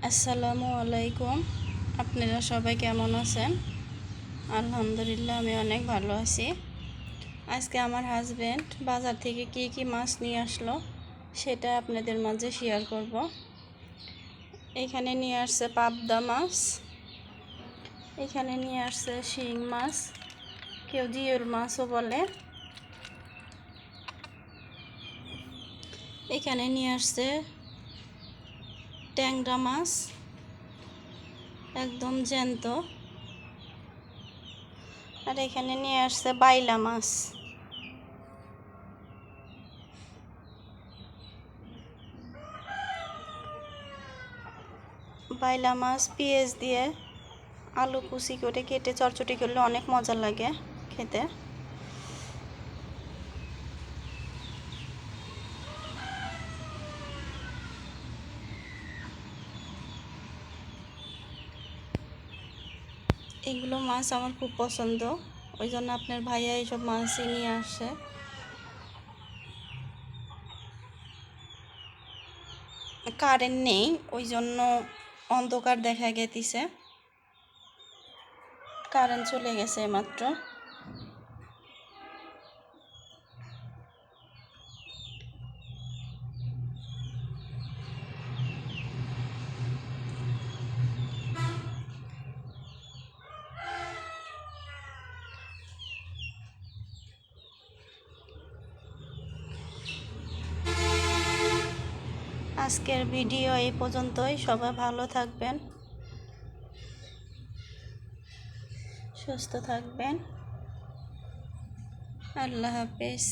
আসসালামু আলাইকুম। আপনারা সবাই কেমন আছেন? আলহামদুলিল্লাহ, আমি অনেক ভালো আছি। আজকে আমার হাজবেন্ড বাজার থেকে কি মাছ নিয়ে আসলো সেটা আপনাদের মাঝে শেয়ার করব। এখানে নিয়ে আসছে পাবদা মাছ, এখানে নিয়ে আসছে শিং মাছ, কেউ জিওল মাছও বলে। এখানে নিয়ে আসছে ট্যাংরা মাছ, একদম জ্যান্ত। আর এখানে নিয়ে আসছে বাইলা মাছ। বাইলা মাছ পেঁয়াজ দিয়ে আলু কুচি করে কেটে চটচটি করলে অনেক মজা লাগে খেতে। এগুলো মাছ আমার খুব পছন্দ, ওই জন্য আপনার ভাইয়া এইসব মাছই নিয়ে আসে। কারেন্ট নেই, ওই জন্য অন্ধকার দেখা গেছে। কারেন্ট চলে গেছে মাত্র। আজকের ভিডিও এই পর্যন্তই। সবাই ভালো থাকবেন, সুস্থ থাকবেন। আল্লাহ হাফেজ।